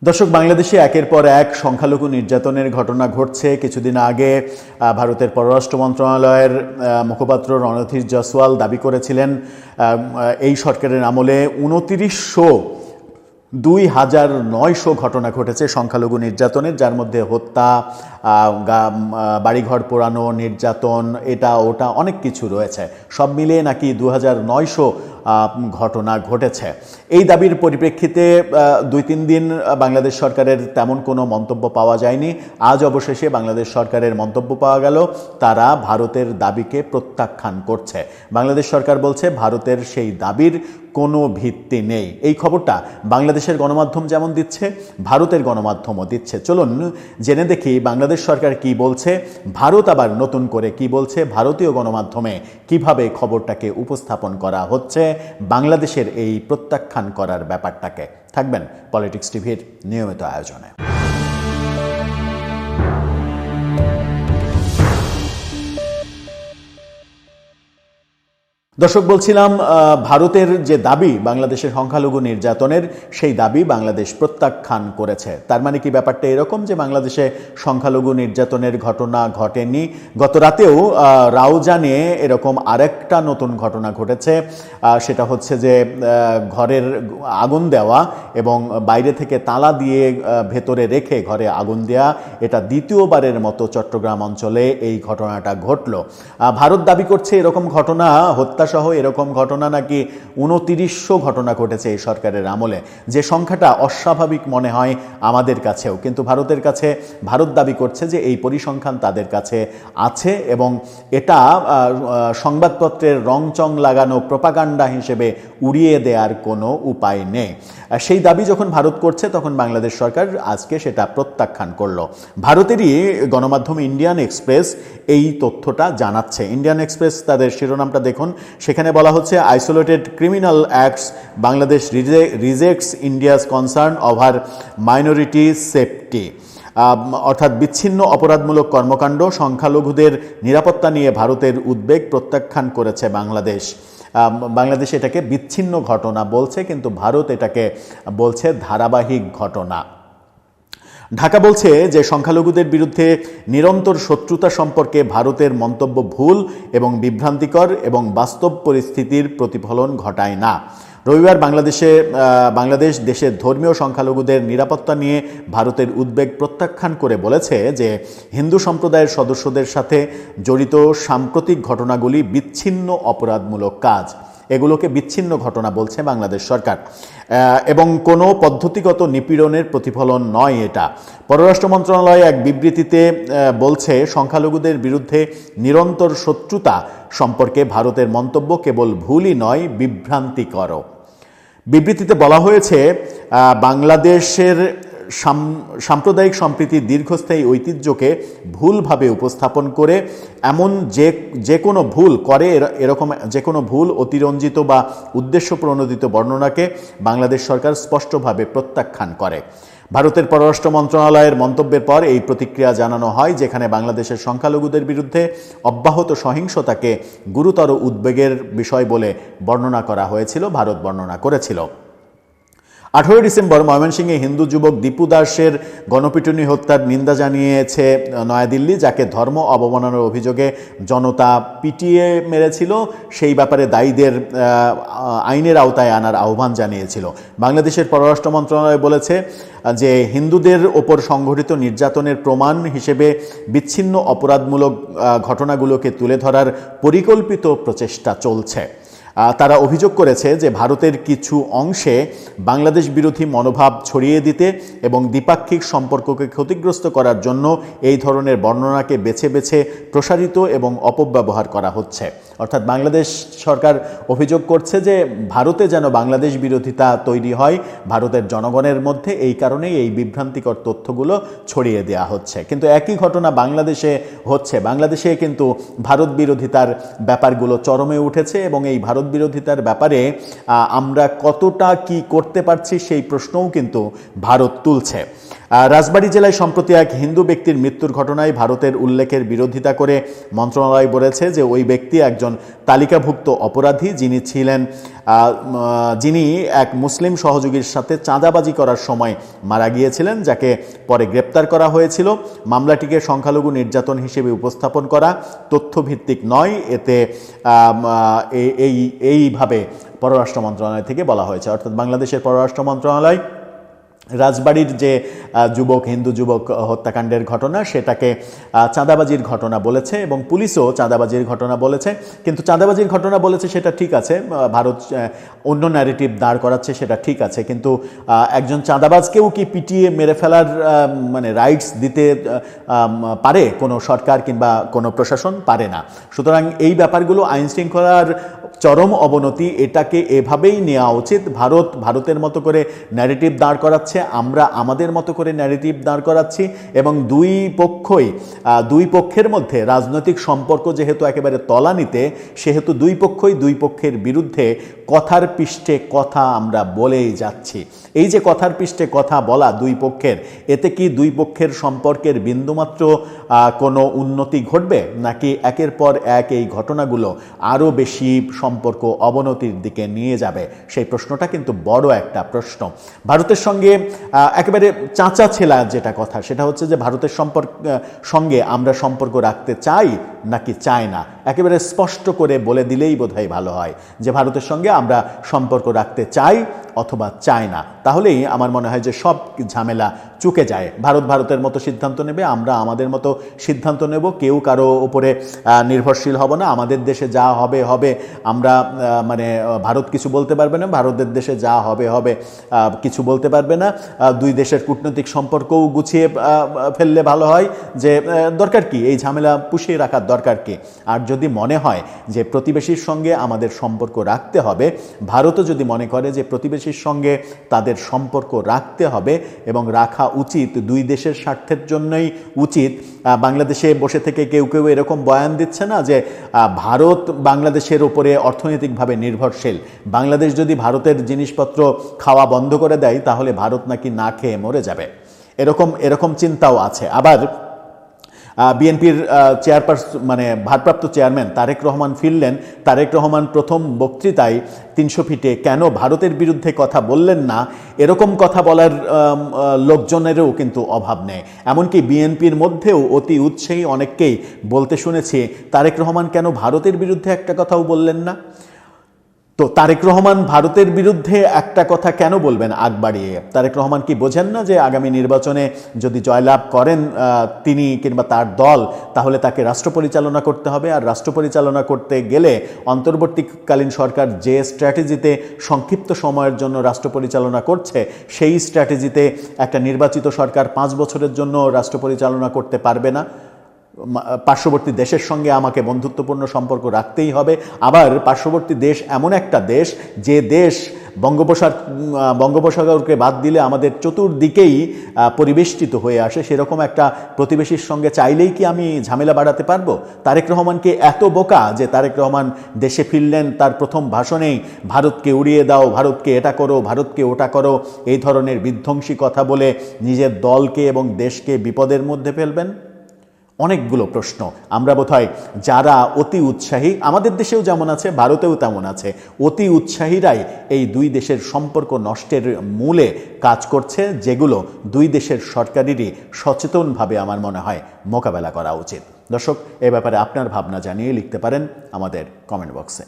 দর্শক, বাংলাদেশে একের পর এক সংখ্যালঘু নির্যাতনের ঘটনা ঘটছে। কিছুদিন আগে ভারতের পররাষ্ট্র মন্ত্রণালয়ের মুখপাত্র রণধীর জয়সওয়াল দাবি করেছিলেন এই সরকারের আমলে ২৯,৯০০ ঘটনা ঘটেছে সংখ্যালঘু নির্যাতনের, যার মধ্যে হত্যা, বাড়িঘর পোড়ানো, নির্যাতন, এটা ওটা অনেক কিছু রয়েছে। সব মিলিয়ে নাকি ২৯০০ ঘটনা ঘটেছে। এই দাবির পরিপ্রেক্ষিতে ২-৩ দিন বাংলাদেশ সরকারের তেমন কোনো মন্তব্য পাওয়া যায়নি। আজ অবশেষে বাংলাদেশ সরকারের মন্তব্য পাওয়া গেল, তারা ভারতের দাবিকে প্রত্যাখ্যান করছে। বাংলাদেশ সরকার বলছে ভারতের সেই দাবির কোনো ভিত্তি নেই। এই খবরটা বাংলাদেশের গণমাধ্যম যেমন দিচ্ছে, ভারতের গণমাধ্যমও দিচ্ছে। চলুন জেনে দেখি বাংলাদেশ সরকার কি বলছে, ভারত আবার নতুন করে কি বলছে, ভারতীয় গণমাধ্যমে কিভাবে খবরটাকে উপস্থাপন করা হচ্ছে, বাংলাদেশের এই প্রত্যাখ্যান করার ব্যাপারটাকে। থাকবেন পলিটিক্স টিভির নিয়মিত আয়োজনে। দর্শক, বলছিলাম ভারতের যে দাবি বাংলাদেশের সংখ্যালঘু নির্যাতনের, সেই দাবি বাংলাদেশ প্রত্যাখ্যান করেছে। তার মানে কি ব্যাপারটা এরকম যে বাংলাদেশে সংখ্যালঘু নির্যাতনের ঘটনা ঘটেনি? গত রাতেও রাউজানে এরকম আরেকটা নতুন ঘটনা ঘটেছে। সেটা হচ্ছে যে ঘরের আগুন দেওয়া এবং বাইরে থেকে তালা দিয়ে ভেতরে রেখে ঘরে আগুন দেওয়া, এটা দ্বিতীয়বারের মতো চট্টগ্রাম অঞ্চলে এই ঘটনাটা ঘটল। ভারত দাবি করছে এরকম ঘটনা, হত্যা সহ এরকম ঘটনা নাকি ২৯০০ ঘটনা ঘটেছে এই সরকারের আমলে, যে সংখ্যাটা অস্বাভাবিক মনে হয় আমাদের কাছেও। কিন্তু ভারতের কাছে, ভারত দাবি করছে যে এই পরিসংখ্যান তাদের কাছে আছে এবং এটা সংবাদপত্রের রংচং লাগানো প্রপাগান্ডা হিসেবে উড়িয়ে দেওয়ার কোনো উপায় নেই। সেই দাবি যখন ভারত করছে, তখন বাংলাদেশ সরকার আজকে সেটা প্রত্যাখ্যান করলো। ভারতেরই গণমাধ্যম ইন্ডিয়ান এক্সপ্রেস এই তথ্যটা জানাচ্ছে। ইন্ডিয়ান এক্সপ্রেস তাদের শিরোনামটা দেখুন, সেখানে বলা হচ্ছে isolated criminal acts, Bangladesh rejects India's concern over minority safety. অর্থাৎ বিচ্ছিন্ন অপরাধমূলক কর্মকাণ্ড, সংখ্যালঘুদের নিরাপত্তা নিয়ে ভারতের উদ্বেগ প্রত্যাখ্যান করেছে বাংলাদেশ। বাংলাদেশ এটাকে বিচ্ছিন্ন ঘটনা বলছে, কিন্তু ভারত এটাকে বলছে ধারাবাহিক ঘটনা। ঢাকা বলছে যে সংখ্যালঘুদের বিরুদ্ধে নিরন্তর শত্রুতা সম্পর্কে ভারতের মন্তব্য ভুল এবং বিভ্রান্তিকর এবং বাস্তব পরিস্থিতির প্রতিফলন ঘটায় না। রবিবার বাংলাদেশ দেশের ধর্মীয় সংখ্যালঘুদের নিরাপত্তা নিয়ে ভারতের উদ্বেগ প্রত্যাখ্যান করে বলেছে যে হিন্দু সম্প্রদায়ের সদস্যদের সাথে জড়িত সাম্প্রতিক ঘটনাগুলি বিচ্ছিন্ন অপরাধমূলক কাজ। এগুলোকে বিচ্ছিন্ন ঘটনা বলছে বাংলাদেশ সরকার এবং কোনো পদ্ধতিগত নিপীড়নের প্রতিফলন নয় এটা। পররাষ্ট্র মন্ত্রণালয় এক বিবৃতিতে বলছে সংখ্যালঘুদের বিরুদ্ধে নিরন্তর শত্রুতা সম্পর্কে ভারতের মন্তব্য কেবল ভুলই নয়, বিভ্রান্তিকর। বিবৃতিতে বলা হয়েছে বাংলাদেশের সাম্প্রদায়িক সম্প্রীতির দীর্ঘস্থায়ী ঐতিহ্যকে ভুলভাবে উপস্থাপন করে এমন যে কোনো ভুল করে, এরকম যে কোনো ভুল, অতিরঞ্জিত বা উদ্দেশ্য প্রণোদিত বর্ণনাকে বাংলাদেশ সরকার স্পষ্টভাবে প্রত্যাখ্যান করে। ভারতের পররাষ্ট্র মন্ত্রণালয়ের মন্তব্যের পর এই প্রতিক্রিয়া জানানো হয়, যেখানে বাংলাদেশের সংখ্যালঘুদের বিরুদ্ধে অব্যাহত সহিংসতাকে গুরুতর উদ্বেগের বিষয় বলে বর্ণনা করা হয়েছিল, ভারত বর্ণনা করেছিল। 18 ডিসেম্বর ময়মনসিংহে হিন্দু যুবক দীপু দাসের গণপিটুনি হত্যার নিন্দা জানিয়েছে নয়াদিল্লি, যাকে ধর্ম অবমাননার অভিযোগে জনতা পিটিয়ে মেরেছিল। সেই ব্যাপারে দায়ীদের আইনের আওতায় আনার আহ্বান জানিয়েছিল। বাংলাদেশের পররাষ্ট্র মন্ত্রণালয় বলেছে যে হিন্দুদের ওপর সংঘটিত নির্যাতনের প্রমাণ হিসেবে বিচ্ছিন্ন অপরাধমূলক ঘটনাগুলোকে তুলে ধরার পরিকল্পিত প্রচেষ্টা চলছে। তারা অভিযোগ করেছে যে ভারতের কিছু অংশে বাংলাদেশ বিরোধী মনোভাব ছড়িয়ে দিতে এবং দ্বিপাক্ষিক সম্পর্ককে ক্ষতিগ্রস্ত করার জন্য এই ধরনের বর্ণনাকে বেছে বেছে প্রসারিত এবং অপব্যবহার করা হচ্ছে। অর্থাৎ বাংলাদেশ সরকার অভিযোগ করছে যে ভারতে যেন বাংলাদেশ বিরোধিতা তৈরি হয় ভারতের জনগণের মধ্যে, এই কারণেই এই বিভ্রান্তিকর তথ্যগুলো ছড়িয়ে দেওয়া হচ্ছে। কিন্তু একই ঘটনা বাংলাদেশে হচ্ছে। বাংলাদেশে কিন্তু ভারত বিরোধিতার ব্যাপারগুলো চরমে উঠেছে এবং এই ভারত বিরোধিতার ব্যাপারে আমরা কতটা কি করতে পারছি সেই প্রশ্নও কিন্তু ভারত তুলছে। রাজবাড়ী জেলায় সম্প্রতি এক হিন্দু ব্যক্তির মৃত্যুর ঘটনায় ভারতের উল্লেখের বিরোধিতা করে মন্ত্রণালয় বলেছে যে ওই ব্যক্তি একজন তালিকাভুক্ত অপরাধী, যিনি এক মুসলিম সহযোগীর সাথে চাঁদাবাজি করার সময় মারা গিয়েছিলেন, যাকে পরে গ্রেপ্তার করা হয়েছিল। মামলাটিকে সংখ্যালঘু নির্যাতন হিসেবে উপস্থাপন করা তথ্যভিত্তিক নয়, এতে এইভাবে পররাষ্ট্র মন্ত্রণালয় থেকে বলা হয়েছে। অর্থাৎ বাংলাদেশের পররাষ্ট্র মন্ত্রণালয় রাজবাড়ির যে হিন্দু যুবক হত্যাকাণ্ডের ঘটনা সেটাকে চাঁদাবাজির ঘটনা বলেছে এবং পুলিশও চাঁদাবাজির ঘটনা বলেছে। কিন্তু চাঁদাবাজির ঘটনা বলেছে সেটা ঠিক আছে, ভারত অন্য ন্যারেটিভ দাঁড় করাচ্ছে সেটা ঠিক আছে, কিন্তু একজন চাঁদাবাজকেও কি পিটিয়ে মেরে ফেলার মানে রাইটস দিতে পারে কোনো সরকার কিংবা কোনো প্রশাসন? পারে না। সুতরাং এই ব্যাপারগুলো আইন শৃঙ্খলার চরম অবনতি, এটাকে এভাবেই নেওয়া উচিত। ভারতের মতো করে ন্যারেটিভ দাঁড় করাচ্ছে, আমরা আমাদের মতো করে ন্যারেটিভ দাঁড় করাচ্ছি এবং দুই পক্ষের মধ্যে রাজনৈতিক সম্পর্ক যেহেতু একেবারে তলানিতে, সেহেতু দুই পক্ষের বিরুদ্ধে কথার পৃষ্ঠে কথা আমরা বলেই যাচ্ছি। এই যে কথার পৃষ্ঠে কথা বলা দুই পক্ষের, এতে কি দুই পক্ষের সম্পর্কের বিন্দুমাত্র কোনো উন্নতি ঘটবে, নাকি একের পর এক এই ঘটনাগুলো আরও বেশি সম্পর্ক অবনতির দিকে নিয়ে যাবে? সেই প্রশ্নটা কিন্তু বড় একটা প্রশ্ন। ভারতের সঙ্গে একেবারে চাচা ছেলা যেটা কথা, সেটা হচ্ছে যে ভারতের সঙ্গে আমরা সম্পর্ক রাখতে চাই নাকি চাই না, একেবারে স্পষ্ট করে বলে দিলেই বোধহয় ভালো হয় যে ভারতের সঙ্গে আমরা সম্পর্ক রাখতে চাই অথবা চাই না। তাহলেই আমার মনে হয় যে সব ঝামেলা চুকে যায়। ভারতের মতো সিদ্ধান্ত নেবে, আমরা আমাদের মতো সিদ্ধান্ত নেব, কেউ কারো উপরে নির্ভরশীল হব না। আমাদের দেশে যা হবে আমরা মানে ভারত কিছু বলতে পারবে না, ভারতের দেশে যা হবে কিছু বলতে পারবে না। দুই দেশের কূটনৈতিক সম্পর্কও গুছিয়ে ফেললে ভালো হয়। যে দরকার কি এই ঝামেলা পুষিয়ে রাখার দরকার কি? আর যদি মনে হয় যে প্রতিবেশীর সঙ্গে আমাদের সম্পর্ক রাখতে হবে, ভারতও যদি মনে করে যে প্রতিবেশীর সঙ্গে তাদের সম্পর্ক রাখতে হবে এবং রাখা উচিত, দুই দেশের স্বার্থের জন্যই উচিত। বাংলাদেশে বসে থেকে কেউ এরকম বয়ান দিচ্ছে না যে ভারত বাংলাদেশের উপরে অর্থনৈতিকভাবে নির্ভরশীল, বাংলাদেশ যদি ভারতের জিনিসপত্র খাওয়া বন্ধ করে দেয় তাহলে ভারত নাকি না খেয়ে মরে যাবে, এরকম চিন্তাও আছে। আবার বিএনপির ভারপ্রাপ্ত চেয়ারম্যান তারেক রহমান ফিরলেন। তারেক রহমান প্রথম বক্তৃতায় 300 ফিটে কেন ভারতের বিরুদ্ধে কথা বললেন না, এরকম কথা বলার লোকজনেরও কিন্তু অভাব নেই। এমনকি বিএনপির মধ্যেও অতি উৎসাহী অনেককেই বলতে শুনেছি, তারেক রহমান কেন ভারতের বিরুদ্ধে একটা কথাও বললেন না। তো তারেক রহমান ভারতের বিরুদ্ধে একটা কথা কেন বলবেন আগ বাড়িয়ে? তারেক রহমান কি বোঝেন না যে আগামী নির্বাচনে যদি জয়লাভ করেন তিনি কিংবা তার দল, তাহলে তাকে রাষ্ট্র পরিচালনা করতে হবে, আর রাষ্ট্র পরিচালনা করতে গেলে অন্তর্বর্তীকালীন সরকার যে স্ট্র্যাটেজিতে সংক্ষিপ্ত সময়ের জন্য রাষ্ট্র পরিচালনা করছে, সেই স্ট্র্যাটেজিতে একটা নির্বাচিত সরকার 5 বছরের জন্য রাষ্ট্র পরিচালনা করতে পারবে না। পার্শ্ববর্তী দেশের সঙ্গে আমাকে বন্ধুত্বপূর্ণ সম্পর্ক রাখতেই হবে। আবার পার্শ্ববর্তী দেশ এমন একটা দেশ, যে দেশ বঙ্গোপসাগরকে বাদ দিলে আমাদের চতুর্দিকেই পরিবেষ্টিত হয়ে আসে, সেরকম একটা প্রতিবেশীর সঙ্গে চাইলেই কি আমি ঝামেলা বাড়াতে পারবো? তারেক রহমানকে এত বোকা যে তারেক রহমান দেশে ফিরলেন, তার প্রথম ভাষণেই ভারতকে উড়িয়ে দাও, ভারতকে এটা করো, ভারতকে ওটা করো, এই ধরনের বিধ্বংসী কথা বলে নিজের দলকে এবং দেশকে বিপদের মধ্যে ফেলবেন? অনেকগুলো প্রশ্ন। আমরা বোধহয় যারা অতি উৎসাহী, আমাদের দেশেও যেমন আছে ভারতেও তেমন আছে, অতি উৎসাহীরাই এই দুই দেশের সম্পর্ক নষ্টের মূলে কাজ করছে, যেগুলো দুই দেশের সরকারেরই সচেতনভাবে আমার মনে হয় মোকাবেলা করা উচিত। দর্শক, এ ব্যাপারে আপনার ভাবনা জানিয়ে লিখতে পারেন আমাদের কমেন্ট বক্সে।